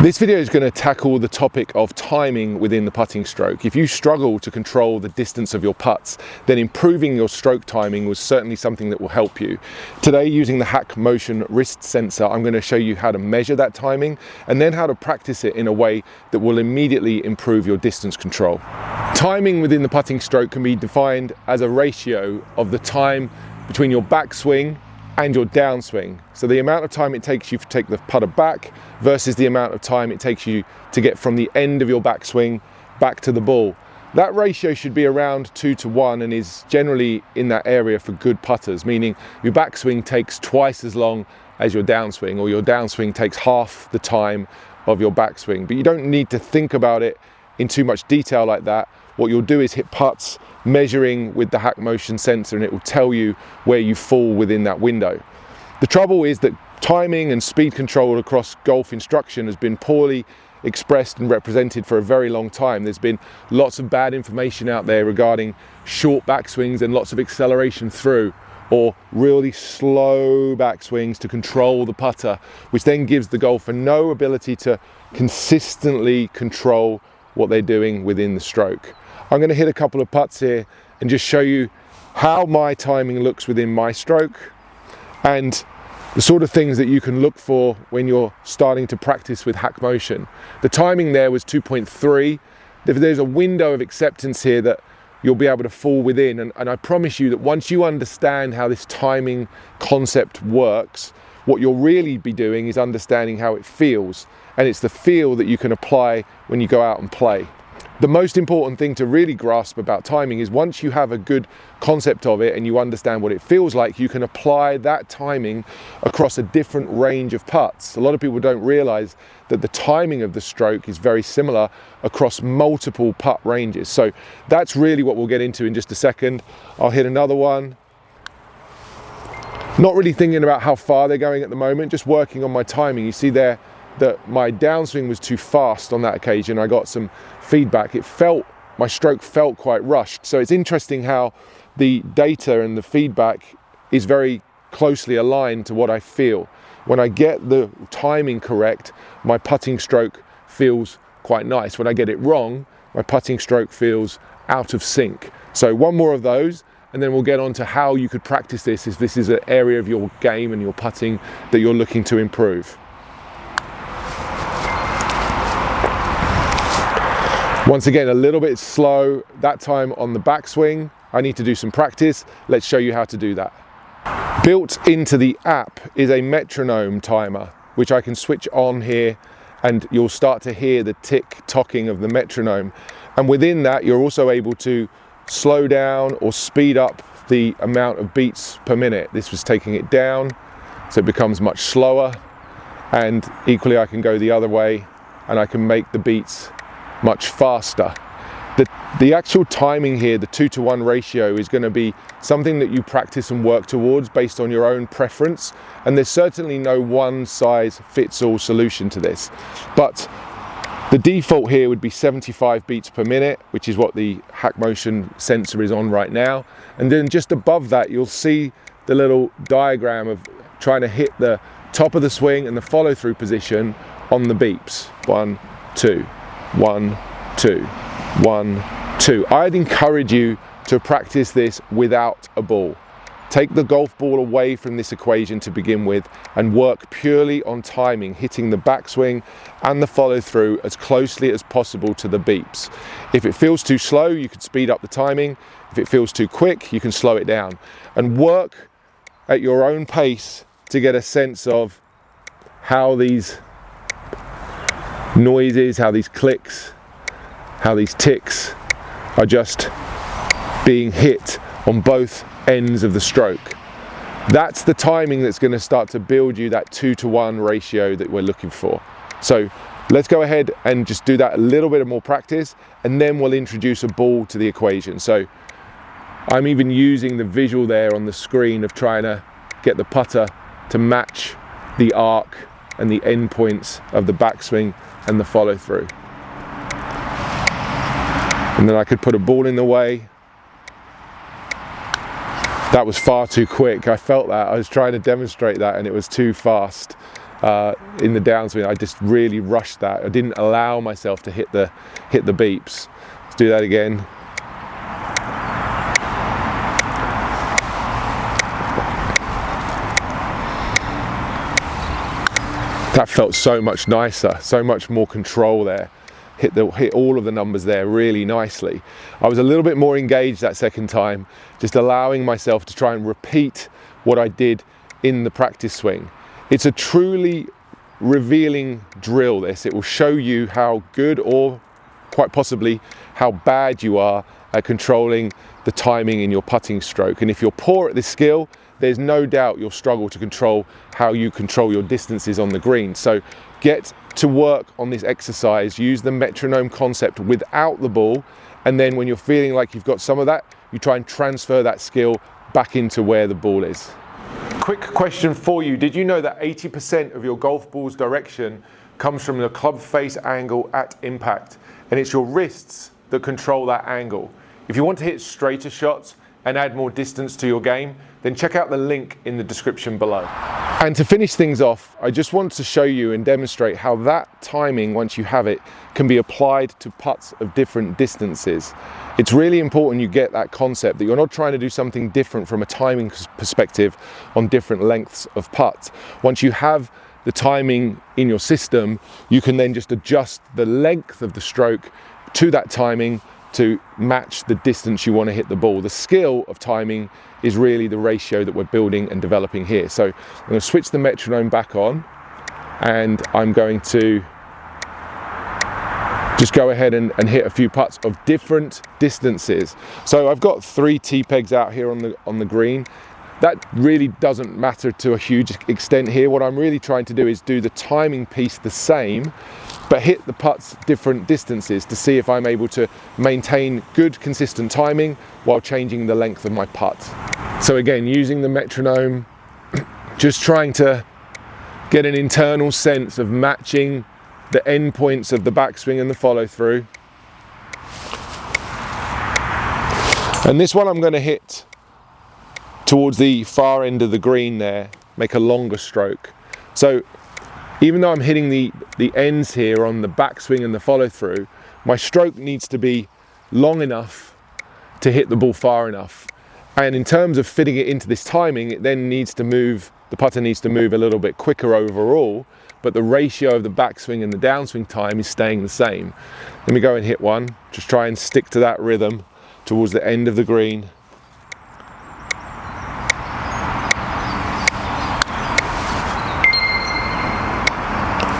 This video is going to tackle the topic of timing within the putting stroke. If you struggle to control the distance of your putts, then improving your stroke timing was certainly something that will help you. Today, using the HackMotion wrist sensor, I'm going to show you how to measure that timing and then how to practice it in a way that will immediately improve your distance control. Timing within the putting stroke can be defined as a ratio of the time between your backswing and your downswing. So the amount of time it takes you to take the putter back versus the amount of time it takes you to get from the end of your backswing back to the ball. That ratio should be around 2 to 1 and is generally in that area for good putters, meaning your backswing takes twice as long as your downswing, or your downswing takes half the time of your backswing. But you don't need to think about it in too much detail like that. What you'll do is hit putts measuring with the HackMotion sensor, and it will tell you where you fall within that window. The trouble is that timing and speed control across golf instruction has been poorly expressed and represented for a very long time. There's been lots of bad information out there regarding short backswings and lots of acceleration through, or really slow backswings to control the putter, which then gives the golfer no ability to consistently control what they're doing within the stroke. I'm going to hit a couple of putts here and just show you how my timing looks within my stroke and the sort of things that you can look for when you're starting to practice with HackMotion. The timing there was 2.3. There's a window of acceptance here that you'll be able to fall within, and I promise you that once you understand how this timing concept works, what you'll really be doing is understanding how it feels, and it's the feel that you can apply when you go out and play. The most important thing to really grasp about timing is once you have a good concept of it and you understand what it feels like, you can apply that timing across a different range of putts. A lot of people don't realize that the timing of the stroke is very similar across multiple putt ranges. So that's really what we'll get into in just a second. I'll hit another one. Not really thinking about how far they're going at the moment, just working on my timing. You see there that my downswing was too fast on that occasion. I got some feedback. My stroke felt quite rushed. So it's interesting how the data and the feedback is very closely aligned to what I feel. When I get the timing correct, my putting stroke feels quite nice. When I get it wrong, my putting stroke feels out of sync. So one more of those, and then we'll get on to how you could practice this if this is an area of your game and your putting that you're looking to improve. Once again, a little bit slow, that time on the backswing. I need to do some practice. Let's show you how to do that. Built into the app is a metronome timer, which I can switch on here, and you'll start to hear the tick-tocking of the metronome. And within that, you're also able to slow down or speed up the amount of beats per minute. This was taking it down, so it becomes much slower. And equally, I can go the other way, and I can make the beats much faster. The actual timing here, the 2 to 1 ratio, is going to be something that you practice and work towards based on your own preference, and there's certainly no one size fits all solution to this. But the default here would be 75 beats per minute, which is what the HackMotion sensor is on right now. And then just above that, you'll see the little diagram of trying to hit the top of the swing and the follow through position on the beeps. 1, 2. 1, 2, 1, 2. I'd encourage you to practice this without a ball. Take the golf ball away from this equation to begin with and work purely on timing, hitting the backswing and the follow through as closely as possible to the beeps. If it feels too slow, you could speed up the timing. If it feels too quick, you can slow it down. And work at your own pace to get a sense of how these noises, how these clicks, how these ticks are just being hit on both ends of the stroke. That's the timing that's going to start to build you that 2 to 1 ratio that we're looking for. So let's go ahead and just do that a little bit of more practice, and then we'll introduce a ball to the equation. So I'm even using the visual there on the screen of trying to get the putter to match the arc and the end points of the backswing and the follow through. And then I could put a ball in the way. That was far too quick. I felt that. I was trying to demonstrate that and it was too fast. in the downswing. I just really rushed that. I didn't allow myself to hit the beeps. Let's do that again. That felt so much nicer, so much more control there. Hit all of the numbers there really nicely. I was a little bit more engaged that second time, just allowing myself to try and repeat what I did in the practice swing. It's a truly revealing drill, this. It will show you how good or quite possibly how bad you are at controlling the timing in your putting stroke. And if you're poor at this skill, there's no doubt you'll struggle to control how you control your distances on the green. So get to work on this exercise, use the metronome concept without the ball, and then when you're feeling like you've got some of that, you try and transfer that skill back into where the ball is. Quick question for you. Did you know that 80% of your golf ball's direction comes from the club face angle at impact? And it's your wrists that control that angle. If you want to hit straighter shots and add more distance to your game, then check out the link in the description below. And to finish things off, I just want to show you and demonstrate how that timing, once you have it, can be applied to putts of different distances. It's really important you get that concept, that you're not trying to do something different from a timing perspective on different lengths of putts. Once you have the timing in your system, you can then just adjust the length of the stroke to that timing to match the distance you want to hit the ball. The skill of timing is really the ratio that we're building and developing here. So I'm going to switch the metronome back on, and I'm going to just go ahead and hit a few putts of different distances. So I've got 3 tee pegs out here on the green. That really doesn't matter to a huge extent here. What I'm really trying to do is do the timing piece the same, but hit the putts different distances to see if I'm able to maintain good consistent timing while changing the length of my putt. So again, using the metronome, just trying to get an internal sense of matching the end points of the backswing and the follow through. And this one I'm going to hit towards the far end of the green there, make a longer stroke. So even though I'm hitting the ends here on the backswing and the follow through, my stroke needs to be long enough to hit the ball far enough. And in terms of fitting it into this timing, it then needs to move, the putter needs to move a little bit quicker overall, but the ratio of the backswing and the downswing time is staying the same. Let me go and hit one, just try and stick to that rhythm towards the end of the green.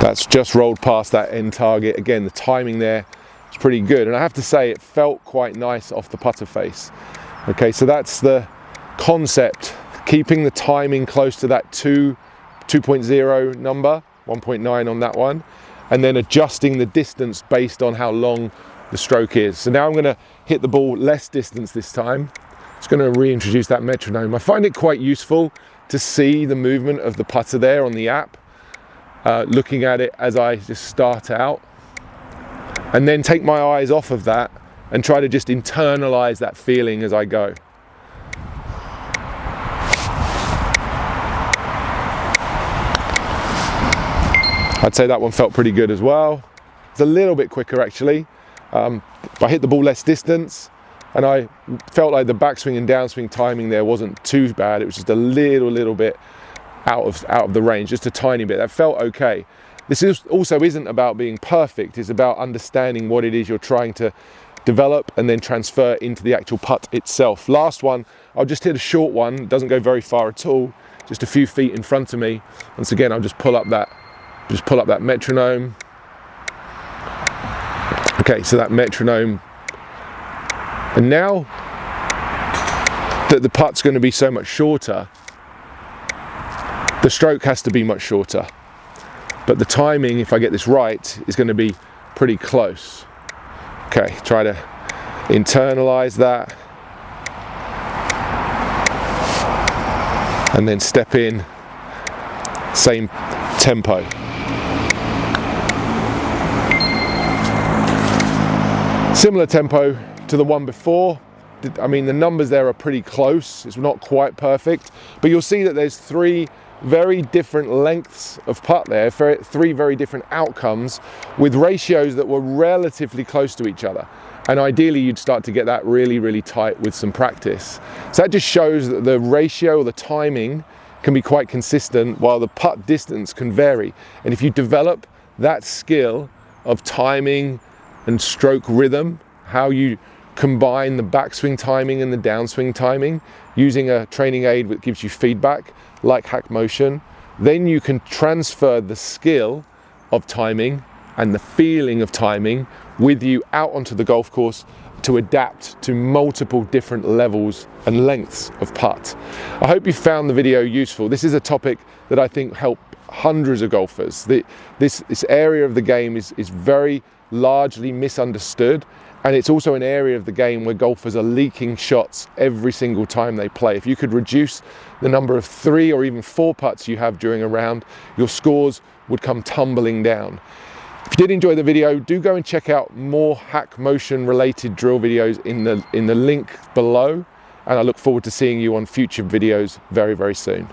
That's just rolled past that end target. Again, the timing there is pretty good. And I have to say, it felt quite nice off the putter face. Okay, so that's the concept, keeping the timing close to that 2.0 number, 1.9 on that one, and then adjusting the distance based on how long the stroke is. So now I'm gonna hit the ball less distance this time. Just gonna reintroduce that metronome. I find it quite useful to see the movement of the putter there on the app. Looking at it as I just start out, and then take my eyes off of that and try to just internalize that feeling as I go. I'd say that one felt pretty good as well. It's a little bit quicker actually. I hit the ball less distance, and I felt like the backswing and downswing timing there wasn't too bad. It was just a little bit out of the range, just a tiny bit. That felt okay. This also isn't about being perfect. It's about understanding what it is you're trying to develop and then transfer into the actual putt itself. Last one, I'll just hit a short one. It doesn't go very far at all, just a few feet in front of me. Once again, I'll just pull up that metronome. Okay, so that metronome. And now that the putt's going to be so much shorter, the stroke has to be much shorter, but the timing, if I get this right, is going to be pretty close. Okay, try to internalize that, and then step in, same tempo. Similar tempo to the one before. I mean, the numbers there are pretty close. It's not quite perfect, but you'll see that there's 3 very different lengths of putt there, three very different outcomes with ratios that were relatively close to each other. And ideally you'd start to get that really, really tight with some practice. So that just shows that the ratio or the timing can be quite consistent while the putt distance can vary. And if you develop that skill of timing and stroke rhythm, how you combine the backswing timing and the downswing timing using a training aid that gives you feedback like HackMotion, then you can transfer the skill of timing and the feeling of timing with you out onto the golf course to adapt to multiple different levels and lengths of putt. I hope you found the video useful. This is a topic that I think helps hundreds of golfers. This area of the game is very largely misunderstood, and it's also an area of the game where golfers are leaking shots every single time they play. If you could reduce the number of 3 or even 4 putts you have during a round, your scores would come tumbling down. If you did enjoy the video, do go and check out more HackMotion related drill videos in the link below, and I look forward to seeing you on future videos very, very soon.